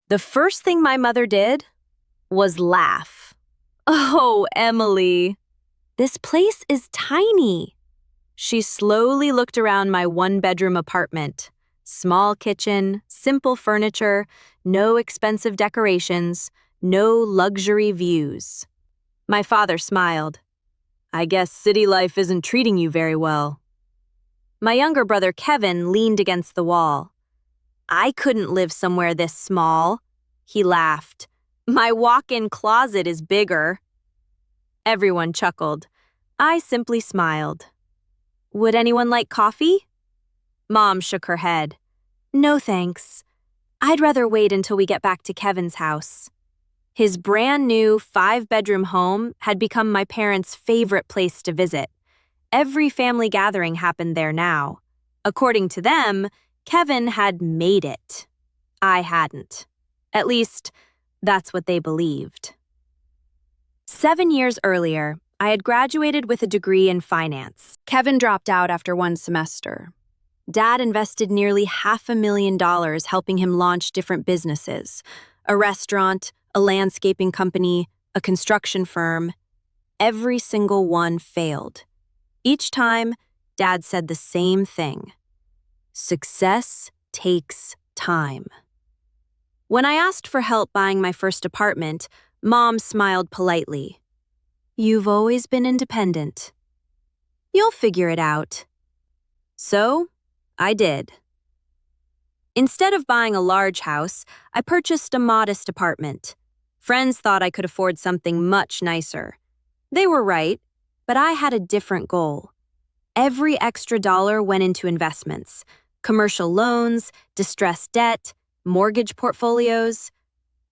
The first thing my mother did was laugh. "Oh, Emily, this place is tiny." She slowly looked around my one-bedroom apartment. Small kitchen, simple furniture, no expensive decorations, no luxury views. My father smiled. "I guess city life isn't treating you very well." My younger brother Kevin leaned against the wall. "I couldn't live somewhere this small." He laughed. "My walk-in closet is bigger." Everyone chuckled. I simply smiled. "Would anyone like coffee?" Mom shook her head. "No thanks. I'd rather wait until we get back to Kevin's house." His brand new 5-bedroom home had become my parents' favorite place to visit. Every family gathering happened there now. According to them, Kevin had made it. I hadn't. At least, that's what they believed. 7 years earlier, I had graduated with a degree in finance. Kevin dropped out after 1 semester. Dad invested nearly $500,000 helping him launch different businesses: a restaurant, a landscaping company, a construction firm. Every single one failed. Each time, Dad said the same thing: success takes time. When I asked for help buying my first apartment, Mom smiled politely. "You've always been independent. You'll figure it out." So, I did. Instead of buying a large house, I purchased a modest apartment. Friends thought I could afford something much nicer. They were right, but I had a different goal. Every extra dollar went into investments: commercial loans, distressed debt, mortgage portfolios.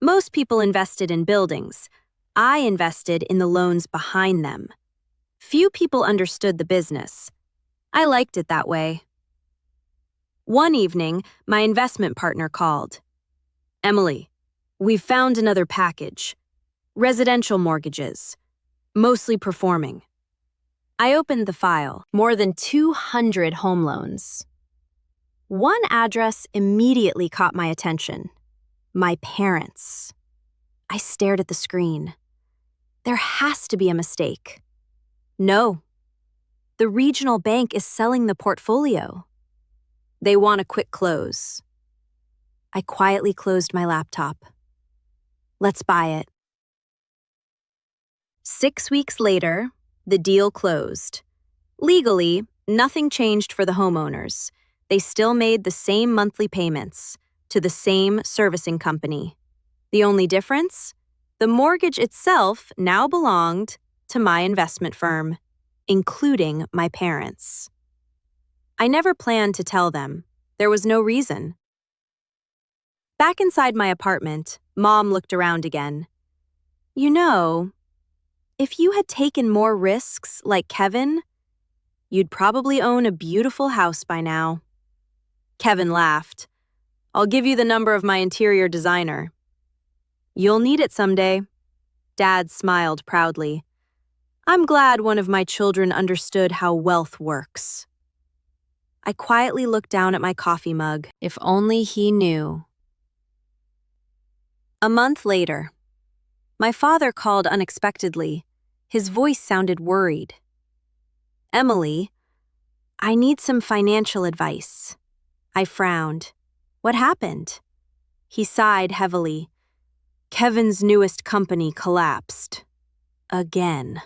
Most people invested in buildings. I invested in the loans behind them. Few people understood the business. I liked it that way. One evening, my investment partner called. "Emily, we've found another package. Residential mortgages. Mostly performing." I opened the file. More than 200 home loans. One address immediately caught my attention. My parents. I stared at the screen. There has to be a mistake. No. The regional bank is selling the portfolio. They want a quick close. I quietly closed my laptop. Let's buy it. 6 weeks later, the deal closed. Legally, nothing changed for the homeowners. They still made the same monthly payments to the same servicing company. The only difference? The mortgage itself now belonged to my investment firm, including my parents. I never planned to tell them. There was no reason. Back inside my apartment, Mom looked around again. "You know, if you had taken more risks like Kevin, you'd probably own a beautiful house by now." Kevin laughed. "I'll give you the number of my interior designer." "You'll need it someday." Dad smiled proudly. "I'm glad one of my children understood how wealth works." I quietly looked down at my coffee mug. If only he knew. A month later, my father called unexpectedly. His voice sounded worried. "Emily, I need some financial advice." I frowned. "What happened?" He sighed heavily. "Kevin's newest company collapsed. Again.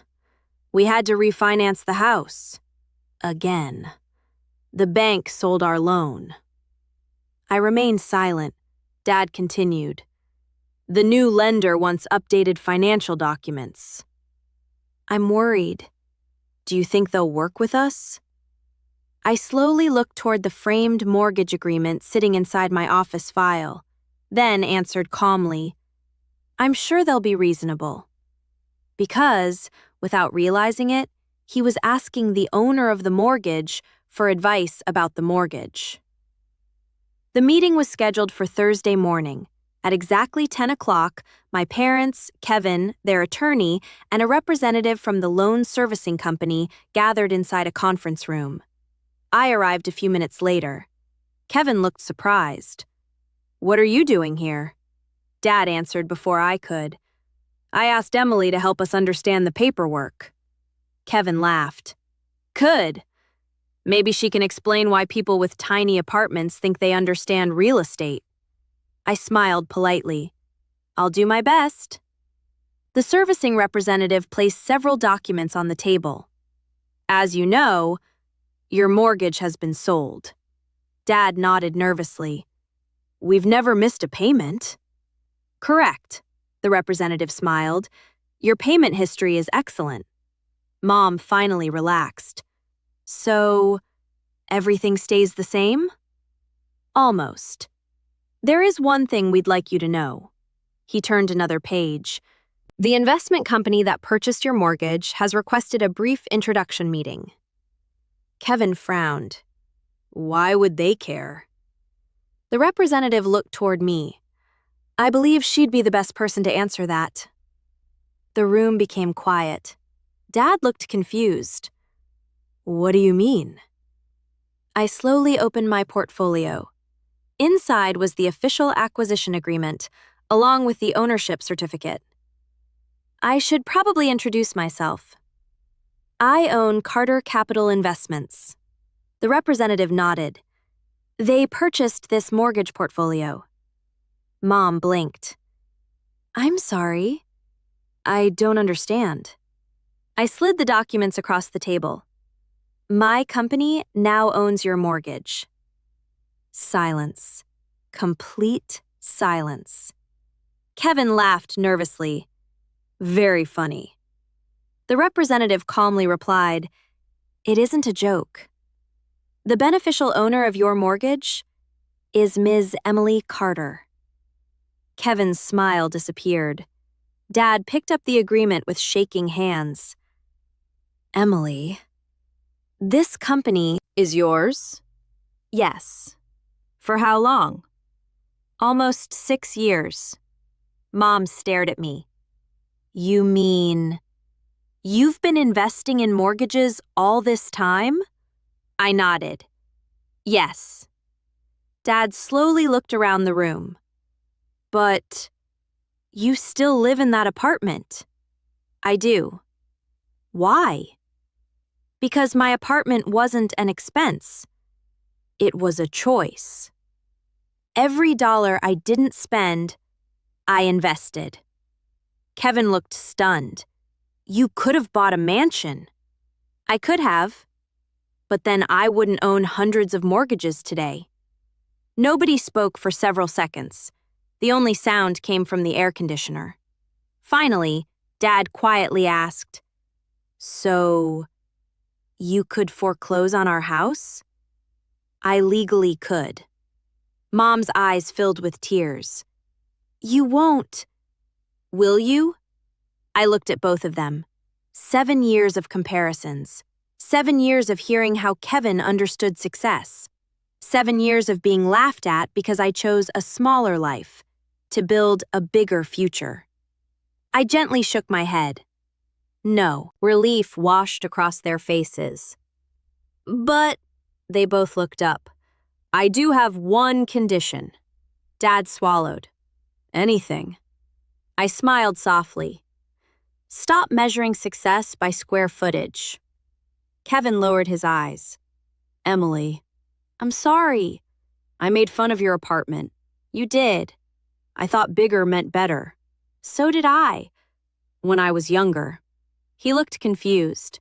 We had to refinance the house. Again. The bank sold our loan." I remained silent. Dad continued. "The new lender wants updated financial documents." "I'm worried. Do you think they'll work with us?" I slowly looked toward the framed mortgage agreement sitting inside my office file, then answered calmly, "I'm sure they'll be reasonable." Because, without realizing it, he was asking the owner of the mortgage for advice about the mortgage. The meeting was scheduled for Thursday morning. At exactly 10 o'clock, my parents, Kevin, their attorney, and a representative from the loan servicing company gathered inside a conference room. I arrived a few minutes later. Kevin looked surprised. "What are you doing here?" Dad answered before I could. I asked Emily to help us understand the paperwork. Kevin laughed. Good. Maybe she can explain why people with tiny apartments think they understand real estate. I smiled politely. I'll do my best. The servicing representative placed several documents on the table. As you know, your mortgage has been sold. Dad nodded nervously. We've never missed a payment. Correct, the representative smiled. Your payment history is excellent. Mom finally relaxed. So, everything stays the same? Almost. There is one thing we'd like you to know. He turned another page. The investment company that purchased your mortgage has requested a brief introduction meeting. Kevin frowned. Why would they care? The representative looked toward me. I believe she'd be the best person to answer that. The room became quiet. Dad looked confused. What do you mean? I slowly opened my portfolio. Inside was the official acquisition agreement, along with the ownership certificate. I should probably introduce myself. I own Carter Capital Investments. The representative nodded. They purchased this mortgage portfolio. Mom blinked. I'm sorry. I don't understand. I slid the documents across the table. My company now owns your mortgage. Silence. Complete silence. Kevin laughed nervously. Very funny. The representative calmly replied, It isn't a joke. The beneficial owner of your mortgage is Ms. Emily Carter. Kevin's smile disappeared. Dad picked up the agreement with shaking hands. Emily, this company is yours? Yes. For how long? Almost 6 years. Mom stared at me. You mean you've been investing in mortgages all this time? I nodded. Yes. Dad slowly looked around the room. But you still live in that apartment. I do. Why? Because my apartment wasn't an expense. It was a choice. Every dollar I didn't spend, I invested. Kevin looked stunned. You could have bought a mansion. I could have. But then I wouldn't own hundreds of mortgages today. Nobody spoke for several seconds. The only sound came from the air conditioner. Finally, Dad quietly asked, So, you could foreclose on our house? I legally could. Mom's eyes filled with tears. You won't. Will you? I looked at both of them. 7 years of comparisons. 7 years of hearing how Kevin understood success. 7 years of being laughed at because I chose a smaller life, to build a bigger future. I gently shook my head. No, relief washed across their faces. But, they both looked up. I do have one condition. Dad swallowed. Anything. I smiled softly. Stop measuring success by square footage. Kevin lowered his eyes. Emily, I'm sorry. I made fun of your apartment. You did. I thought bigger meant better. So did I. When I was younger. He looked confused.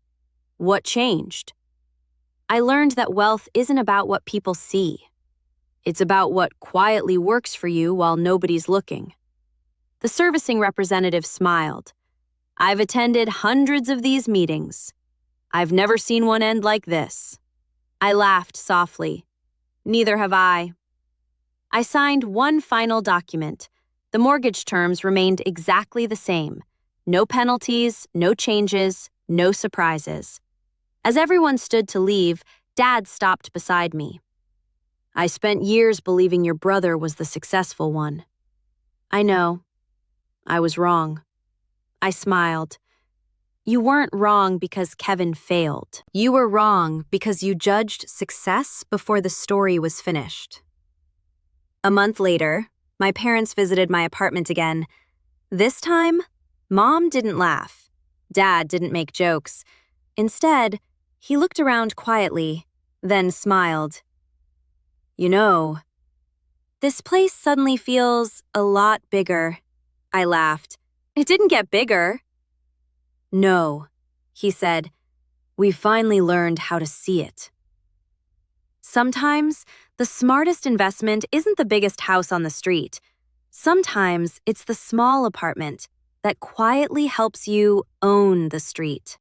What changed? I learned that wealth isn't about what people see. It's about what quietly works for you while nobody's looking. The servicing representative smiled. I've attended hundreds of these meetings. I've never seen one end like this. I laughed softly. Neither have I. I signed one final document. The mortgage terms remained exactly the same. No penalties, no changes, no surprises. As everyone stood to leave, Dad stopped beside me. I spent years believing your brother was the successful one. I know. I was wrong. I smiled. You weren't wrong because Kevin failed. You were wrong because you judged success before the story was finished. A month later, My parents visited my apartment again. This time, Mom didn't laugh. Dad didn't make jokes. Instead, he looked around quietly, then smiled. You know, this place suddenly feels a lot bigger. I laughed. It didn't get bigger. No, he said. We finally learned how to see it. Sometimes, the smartest investment isn't the biggest house on the street. Sometimes it's the small apartment that quietly helps you own the street.